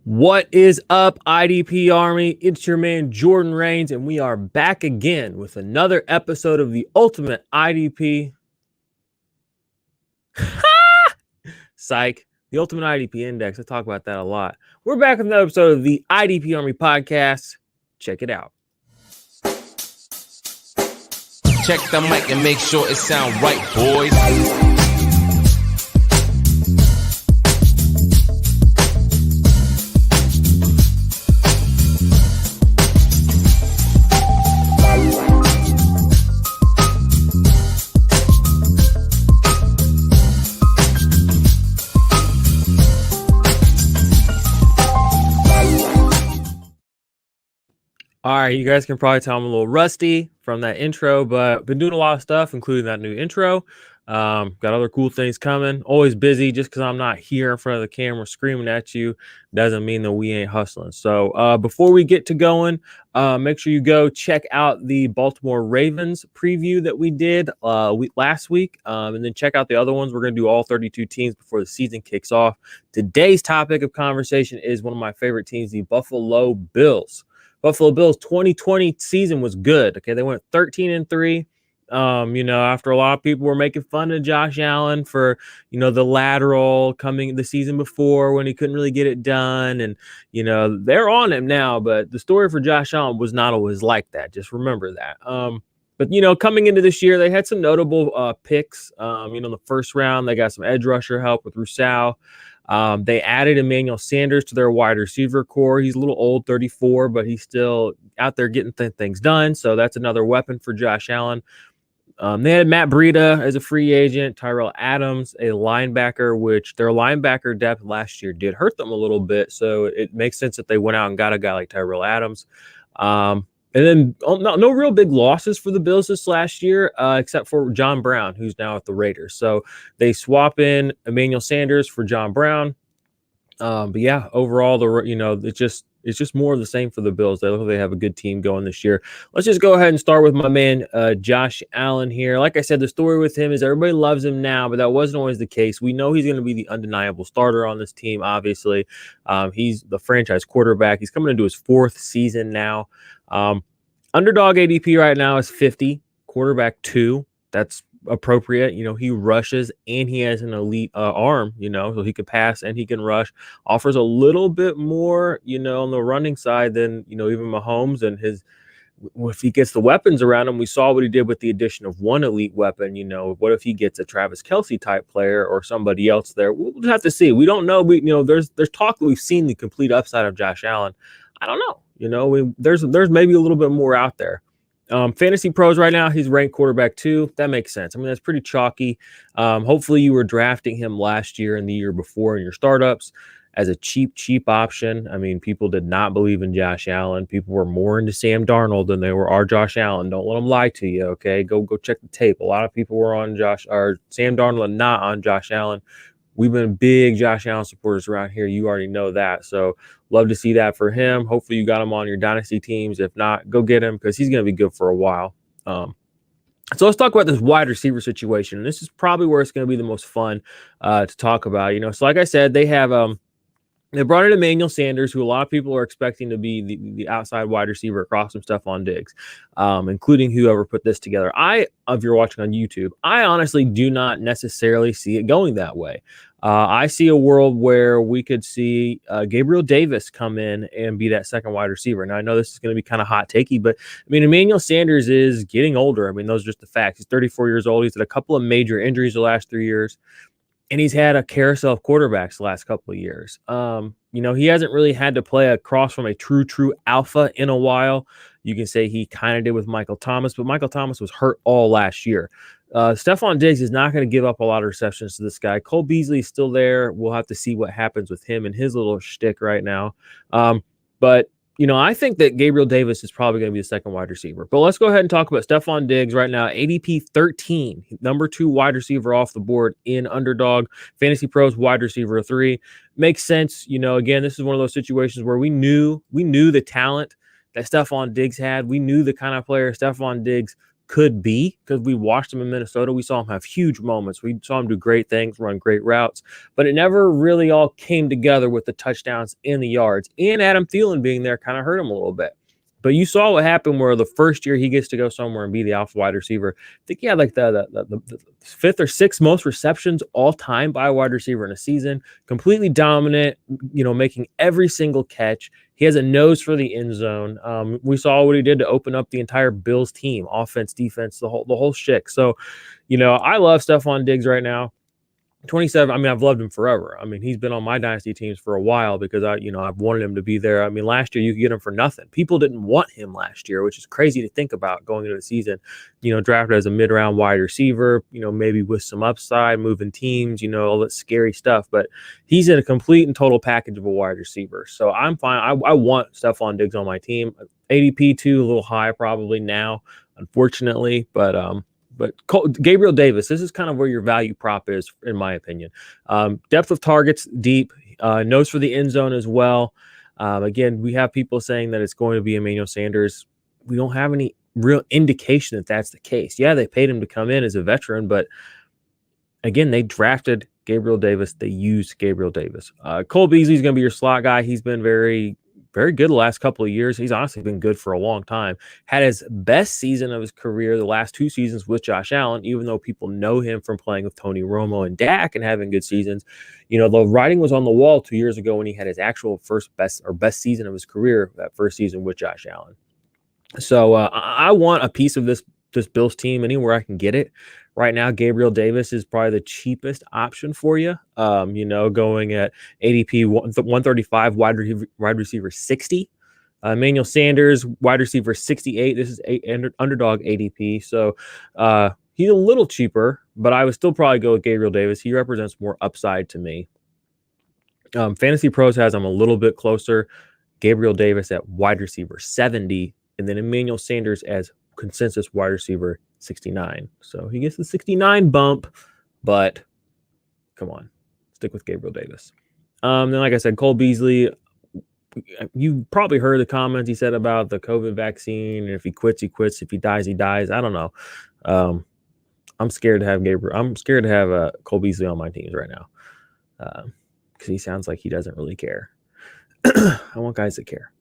What is up, IDP Army? It's your man Jordan Rains, and we are back again with another episode of the Ultimate IDP. Psych, the Ultimate IDP Index. I talk about that a lot. We're back with another episode of the IDP Army podcast. Check it out. Check the mic and make sure it sound right, boys. All right, you guys can probably tell I'm a little rusty from that intro, but been doing a lot of stuff, including that new intro. Got other cool things coming. Always busy. Just because I'm not here in front of the camera screaming at you doesn't mean that we ain't hustling. So before we get to going, make sure you go check out the Baltimore Ravens preview that we did last week, and then check out the other ones. We're going to do all 32 teams before the season kicks off. Today's topic of conversation is one of my favorite teams, the Buffalo Bills. Buffalo Bills 2020 season was good. Okay, they went 13-3. After a lot of people were making fun of Josh Allen for, the lateral coming the season before when he couldn't really get it done. And, they're on him now. But the story for Josh Allen was not always like that. Just remember that. But coming into this year, they had some notable picks. In the first round, they got some edge rusher help with Rousseau. They added Emmanuel Sanders to their wide receiver core. He's a little old, 34, but he's still out there getting things done. So that's another weapon for Josh Allen. They had Matt Breida as a free agent, Tyrell Adams, a linebacker, which their linebacker depth last year did hurt them a little bit. So it makes sense that they went out and got a guy like Tyrell Adams. And then no real big losses for the Bills this last year, except for John Brown, who's now at the Raiders. So they swap in Emmanuel Sanders for John Brown. But yeah, overall, it's just more of the same for the Bills. They look like they have a good team going this year. Let's just go ahead and start with my man, Josh Allen here. Like I said, the story with him is everybody loves him now, but that wasn't always the case. We know he's going to be the undeniable starter on this team, obviously. He's the franchise quarterback. He's coming into his fourth season now. Underdog ADP right now is 50, quarterback 2. That's appropriate. He rushes and he has an elite arm, so he could pass and he can rush. Offers a little bit more, on the running side than, even Mahomes and if he gets the weapons around him. We saw what he did with the addition of one elite weapon. What if he gets a Travis Kelce type player or somebody else there? We'll just have to see. We don't know. There's talk that we've seen the complete upside of Josh Allen. I don't know. There's maybe a little bit more out there. Fantasy pros right now, he's ranked quarterback 2. That makes sense. I mean, that's pretty chalky. Hopefully you were drafting him last year and the year before in your startups as a cheap option. I mean, people did not believe in Josh Allen. People were more into Sam Darnold than they were Josh Allen. Don't let them lie to you, okay? Go check the tape. A lot of people were on Sam Darnold and not on Josh Allen. We've been big Josh Allen supporters around here. You already know that. So love to see that for him. Hopefully you got him on your dynasty teams. If not, go get him because he's going to be good for a while. So let's talk about this wide receiver situation. And this is probably where it's going to be the most fun to talk about. So like I said, they have they brought in Emmanuel Sanders, who a lot of people are expecting to be the outside wide receiver across some Stefon Diggs, including whoever put this together. If you're watching on YouTube, I honestly do not necessarily see it going that way. I see a world where we could see Gabriel Davis come in and be that second wide receiver. Now, I know this is going to be kind of hot takey, but I mean, Emmanuel Sanders is getting older. I mean, those are just the facts. He's 34 years old. He's had a couple of major injuries the last 3 years. And he's had a carousel of quarterbacks the last couple of years. He hasn't really had to play across from a true alpha in a while. You can say he kind of did with Michael Thomas, but Michael Thomas was hurt all last year. Stefon Diggs is not going to give up a lot of receptions to this guy. Cole Beasley is still there. We'll have to see what happens with him and his little shtick right now. But I think that Gabriel Davis is probably going to be the second wide receiver. But let's go ahead and talk about Stefon Diggs right now. ADP 13, number 2 wide receiver off the board in Underdog. Fantasy Pros wide receiver 3. Makes sense. Again, this is one of those situations where we knew the talent that Stefon Diggs had. We knew the kind of player Stefon Diggs could be, because we watched him in Minnesota. We saw him have huge moments. We saw him do great things, run great routes, but it never really all came together with the touchdowns and the yards. And Adam Thielen being there kind of hurt him a little bit. But you saw what happened where the first year he gets to go somewhere and be the alpha wide receiver. I think he had like the fifth or sixth most receptions all time by a wide receiver in a season. Completely dominant, making every single catch. He has a nose for the end zone. We saw what he did to open up the entire Bills team, offense, defense, the whole shit. So, I love Stefon Diggs right now. 27. I mean, I've loved him forever. I mean, he's been on my dynasty teams for a while because I've wanted him to be there. I mean, last year you could get him for nothing. People didn't want him last year, which is crazy to think about going into the season. Drafted as a mid-round wide receiver, maybe with some upside, moving teams, all that scary stuff. But he's in a complete and total package of a wide receiver. So I'm fine. I want Stefon Diggs on my team. ADP too, a little high probably now, unfortunately, but Gabriel Davis, this is kind of where your value prop is, in my opinion. Depth of targets, deep, nose for the end zone as well. Again, we have people saying that it's going to be Emmanuel Sanders. We don't have any real indication that that's the case. Yeah, they paid him to come in as a veteran, but again, they drafted Gabriel Davis. They used Gabriel Davis. Cole Beasley's going to be your slot guy. He's been very good the last couple of years. He's honestly been good for a long time. Had his best season of his career the last 2 seasons with Josh Allen, even though people know him from playing with Tony Romo and Dak and having good seasons. The writing was on the wall 2 years ago when he had his actual best season of his career, that first season with Josh Allen. So I want a piece of this Bills team anywhere I can get it. Right now, Gabriel Davis is probably the cheapest option for you. Going at ADP 135, wide receiver 60. Emmanuel Sanders, wide receiver 68. This is Underdog ADP. So he's a little cheaper, but I would still probably go with Gabriel Davis. He represents more upside to me. Fantasy Pros has him a little bit closer. Gabriel Davis at wide receiver 70, and then Emmanuel Sanders as consensus wide receiver 69. So he gets the 69 bump, but come on, stick with Gabriel Davis. Then, like I said, Cole Beasley, you probably heard the comments he said about the COVID vaccine. And if he quits, he quits. If he dies, he dies. I don't know. I'm scared to have Cole Beasley on my teams right now because he sounds like he doesn't really care. I want guys that care.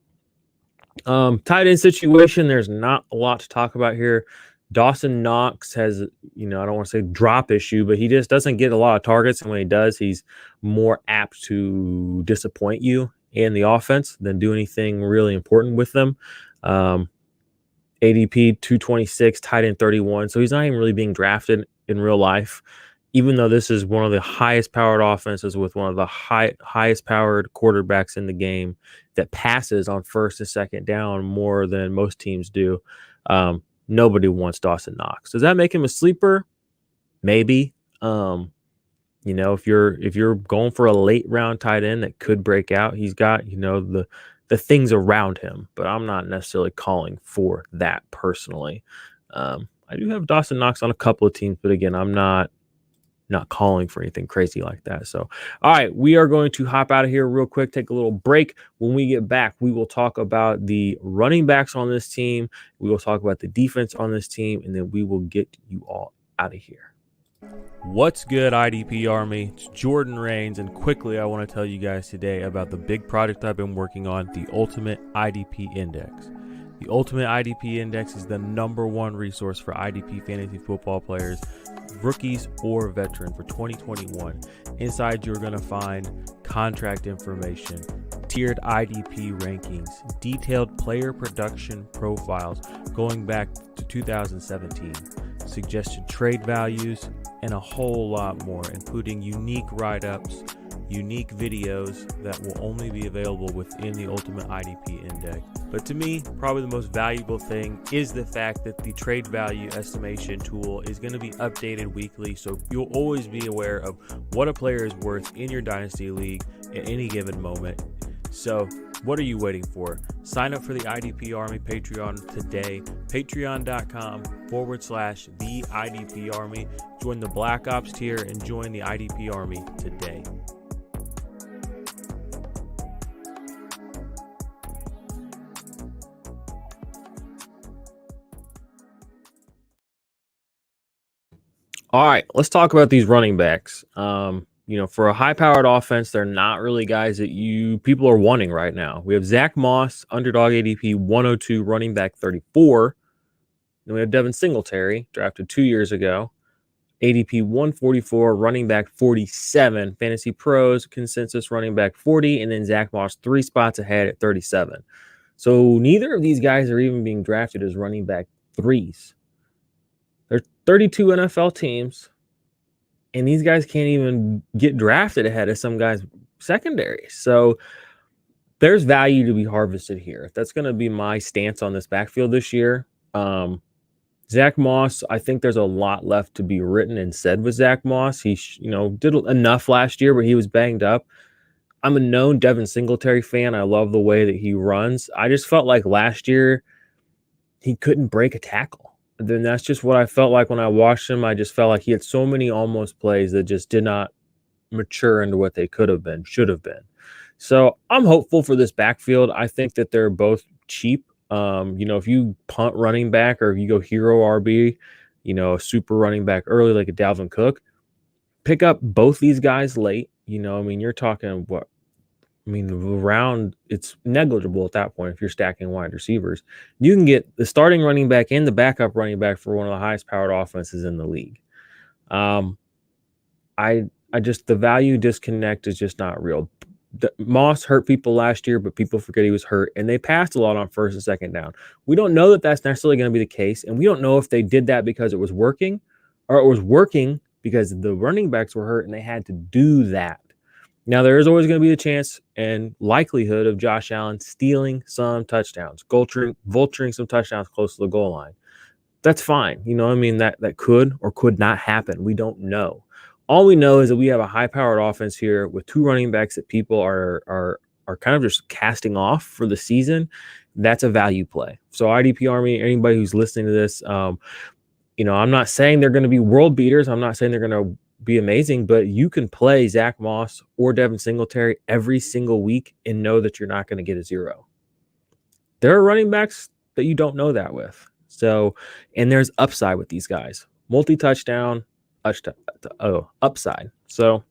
Tight end situation, there's not a lot to talk about here. Dawson Knox has, I don't want to say drop issue, but he just doesn't get a lot of targets. And when he does, he's more apt to disappoint you in the offense than do anything really important with them. ADP 226, tight end 31. So he's not even really being drafted in real life, even though this is one of the highest powered offenses with one of the highest powered quarterbacks in the game that passes on first and second down more than most teams do. Nobody wants Dawson Knox. Does that make him a sleeper? Maybe. If you're going for a late round tight end that could break out, he's got, the things around him, but I'm not necessarily calling for that personally. I do have Dawson Knox on a couple of teams, but again, I'm not calling for anything crazy like that. So, all right, we are going to hop out of here real quick, take a little break. When we get back, we will talk about the running backs on this team. We will talk about the defense on this team, and then we will get you all out of here. What's good, IDP Army? It's Jordan Rains, and quickly I want to tell you guys today about the big project I've been working on, the Ultimate IDP Index. The Ultimate IDP Index is the #1 resource for IDP fantasy football players, rookies or veterans for 2021. Inside, you're going to find contract information, tiered IDP rankings, detailed player production profiles going back to 2017, suggested trade values, and a whole lot more, including unique write-ups, unique videos that will only be available within the Ultimate IDP Index. But to me, probably the most valuable thing is the fact that the trade value estimation tool is going to be updated weekly, so you'll always be aware of what a player is worth in your Dynasty League at any given moment. So what are you waiting for? Sign up for the IDP Army Patreon today. Patreon.com/the IDP Army. Join the Black Ops tier and join the IDP Army today. All right, let's talk about these running backs. For a high-powered offense, they're not really guys that people are wanting right now. We have Zach Moss, underdog ADP 102, running back 34. Then we have Devin Singletary, drafted 2 years ago, ADP 144, running back 47. Fantasy Pros consensus running back 40, and then Zach Moss 3 spots ahead at 37. So neither of these guys are even being drafted as running back 3s. There's 32 NFL teams, and these guys can't even get drafted ahead of some guys' secondary. So there's value to be harvested here. That's going to be my stance on this backfield this year. Zach Moss, I think there's a lot left to be written and said with Zach Moss. He, did enough last year, but he was banged up. I'm a known Devin Singletary fan. I love the way that he runs. I just felt like last year he couldn't break a tackle. Then that's just what I felt like when I watched him. I just felt like he had so many almost plays that just did not mature into what they could have been, should have been. So I'm hopeful for this backfield. I think that they're both cheap. If you punt running back or if you go hero RB, a super running back early like a Dalvin Cook, pick up both these guys late. You're talking what? Around it's negligible at that point if you're stacking wide receivers. You can get the starting running back and the backup running back for one of the highest powered offenses in the league. The value disconnect is just not real. Moss hurt people last year, but people forget he was hurt, and they passed a lot on first and second down. We don't know that that's necessarily going to be the case, and we don't know if they did that because it was working or it was working because the running backs were hurt and they had to do that. Now, there is always going to be a chance and likelihood of Josh Allen stealing some touchdowns, vulturing some touchdowns close to the goal line. That's fine. That could or could not happen. We don't know. All we know is that we have a high-powered offense here with 2 running backs that people are kind of just casting off for the season. That's a value play. So IDP Army, anybody who's listening to this, I'm not saying they're going to be world beaters. I'm not saying they're going to be amazing, but you can play Zach Moss or Devin Singletary every single week and know that you're not going to get a 0. There are running backs that you don't know that with. So, and there's upside with these guys. Multi-touchdown, upside. So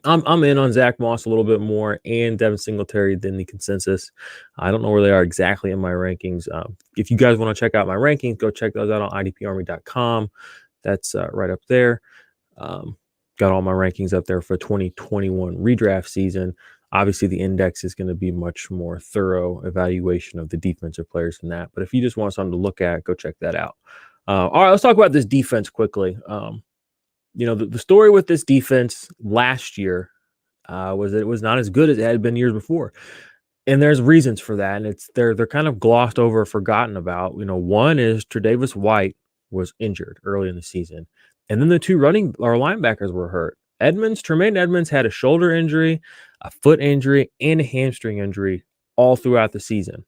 I'm in on Zach Moss a little bit more and Devin Singletary than the consensus. I don't know where they are exactly in my rankings. If you guys want to check out my rankings, go check those out on idparmy.com. That's right up there. Got all my rankings up there for 2021 redraft season. Obviously, the index is going to be much more thorough evaluation of the defensive players than that. But if you just want something to look at, go check that out. All right, let's talk about this defense quickly. The story with this defense last year was that it was not as good as it had been years before. And there's reasons for that. And they're kind of glossed over, forgotten about. One is Tre'Davious White was injured early in the season. And then the 2 linebackers were hurt. Tremaine Edmonds had a shoulder injury, a foot injury, and a hamstring injury all throughout the season.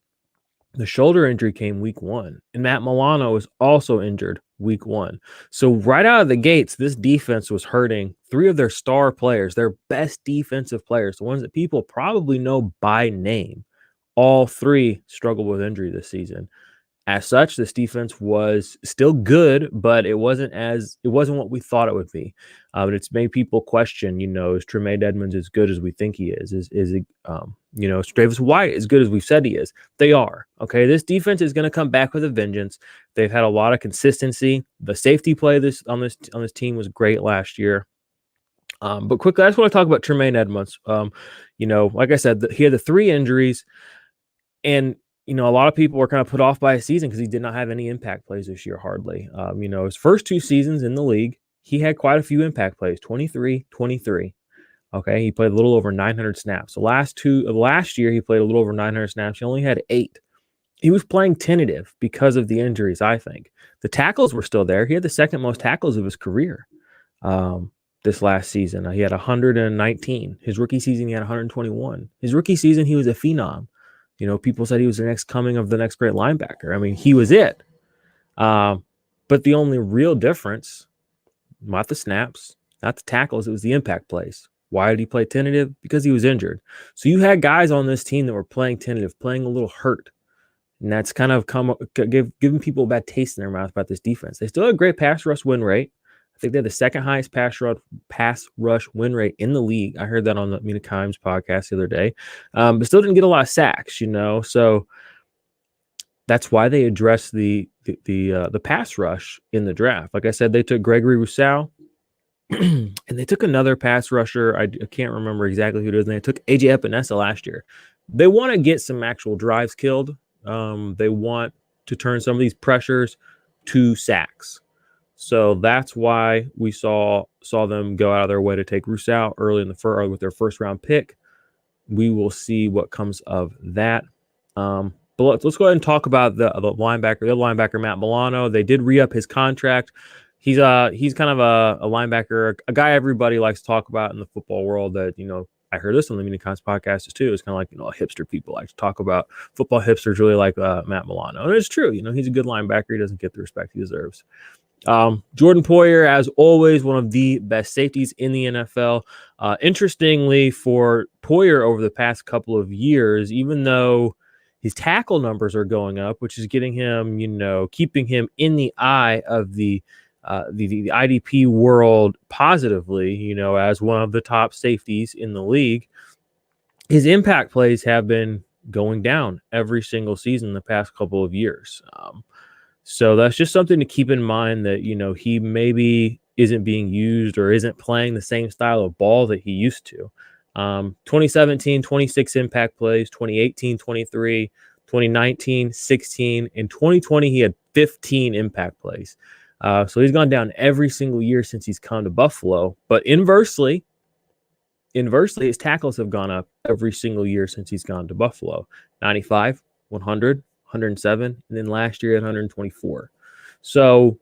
The shoulder injury came week 1, and Matt Milano was also injured week 1. So right out of the gates, this defense was hurting 3 of their star players, their best defensive players, the ones that people probably know by name. All 3 struggled with injury this season. As such, this defense was still good, but it wasn't what we thought it would be. But it's made people question, is Tremaine Edmonds as good as we think he is? Is Tre'Davious White as good as we've said he is? They are. Okay, this defense is going to come back with a vengeance. They've had a lot of consistency. The safety play on this team was great last year. But quickly, I just want to talk about Tremaine Edmonds. Like I said, he had the 3 injuries, and a lot of people were kind of put off by his season because he did not have any impact plays this year, hardly. His first 2 seasons in the league, he had quite a few impact plays, 23. Okay, he played a little over 900 snaps. Last year, he played a little over 900 snaps. He only had 8. He was playing tentative because of the injuries, I think. The tackles were still there. He had the second most tackles of his career this last season. He had 119. His rookie season, he had 121. His rookie season, he was a phenom. People said he was the next coming of the next great linebacker. He was it. But the only real difference, not the snaps, not the tackles, it was the impact plays. Why did he play tentative? Because he was injured. So you had guys on this team that were playing tentative, playing a little hurt. And that's kind of giving people a bad taste in their mouth about this defense. They still had a great pass rush win rate. I think they had the second highest pass rush win rate in the league. I heard that on the Mina Kimes podcast the other day, but still didn't get a lot of sacks, So that's why they addressed the pass rush in the draft. Like I said, they took Gregory Rousseau, and they took another pass rusher. I can't remember exactly who it is. And they took AJ Epinesa last year. They want to get some actual drives killed. They want to turn some of these pressures to sacks. So that's why we saw them go out of their way to take Rousseau early in the with their first round pick. We will see what comes of that. But let's go ahead and talk about the linebacker Matt Milano. They did re-up his contract. He's kind of a linebacker, a guy everybody likes to talk about in the football world. That I heard this on the Minicons podcast too. It's kind of like hipster people like to talk about. Football hipsters really like Matt Milano, and it's true. He's a good linebacker. He doesn't get the respect he deserves. Jordan Poyer, as always, one of the best safeties in the NFL. Interestingly, for Poyer over the past couple of years, even though his tackle numbers are going up, which is getting him, keeping him in the eye of the IDP world positively, as one of the top safeties in the league, his impact plays have been going down every single season the past couple of years. So that's just something to keep in mind, that, he maybe isn't being used or isn't playing the same style of ball that he used to. 2017, 26 impact plays, 2018, 23, 2019, 16, and 2020, he had 15 impact plays. So he's gone down every single year since he's come to Buffalo. But inversely, his tackles have gone up every single year since he's gone to Buffalo. 95, 100, 107, and then last year at 124. So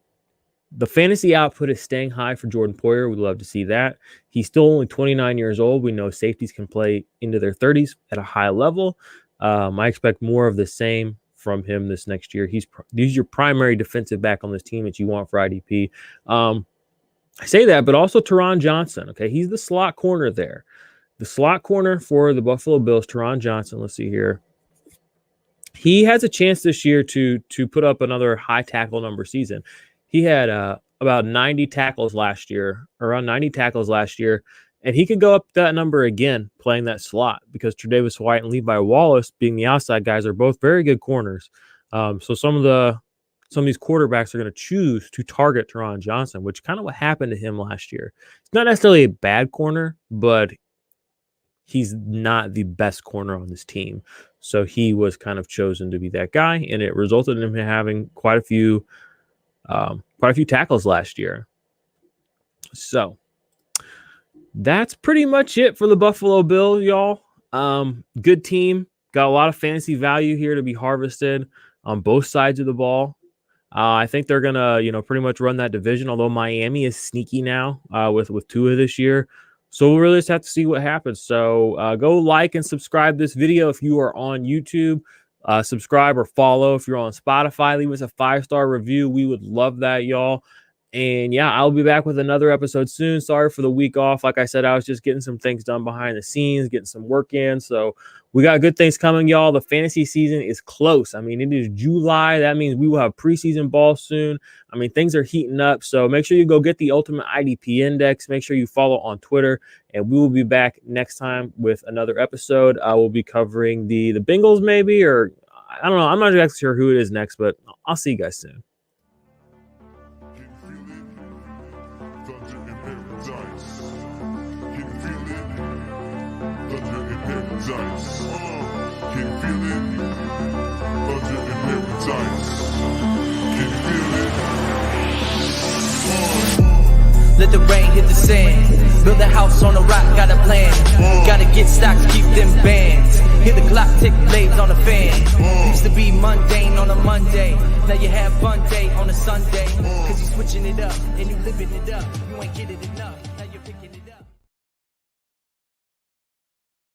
the fantasy output is staying high for Jordan Poyer. We'd love to see that. He's still only 29 years old. We know safeties can play into their 30s at a high level. I expect more of the same from him this next year. He's your primary defensive back on this team that you want for IDP. I say that, but also Teron Johnson. Okay, he's the slot corner there. The slot corner for the Buffalo Bills, Teron Johnson. Let's see here. He has a chance this year to put up another high tackle number season. He had about 90 tackles last year, around 90 tackles last year, and he could go up that number again playing that slot, because Tre'Davious White and Levi Wallace, being the outside guys, are both very good corners. So some of these quarterbacks are going to choose to target Teron Johnson, which kind of what happened to him last year. It's not necessarily a bad corner, but he's not the best corner on this team. So he was kind of chosen to be that guy, and it resulted in him having quite a few tackles last year. So that's pretty much it for the Buffalo Bills, y'all. Good team. Got a lot of fantasy value here to be harvested on both sides of the ball. I think they're gonna, pretty much run that division. Although Miami is sneaky now with Tua this year. So we'll really just have to see what happens. So go like and subscribe this video if you are on YouTube. Subscribe or follow if you're on Spotify. Leave us a 5-star review. We would love that, y'all. And yeah, I'll be back with another episode soon. Sorry for the week off. Like I said, I was just getting some things done behind the scenes, getting some work in. So we got good things coming, y'all. The fantasy season is close. I mean, it is July. That means we will have preseason ball soon. I mean, things are heating up. So make sure you go get the Ultimate IDP Index. Make sure you follow on Twitter. And we will be back next time with another episode. I will be covering the Bengals maybe, or I don't know. I'm not exactly sure who it is next, but I'll see you guys soon. Let the rain hit the sand. Build a house on a rock, got a plan. Gotta get stocks, keep them bands. Hear the clock tick, blades on the fan. Used to be mundane on a Monday. Now you have fun day on a Sunday. Cause you're switching it up and you living it up. You ain't getting enough. Now you're picking it up.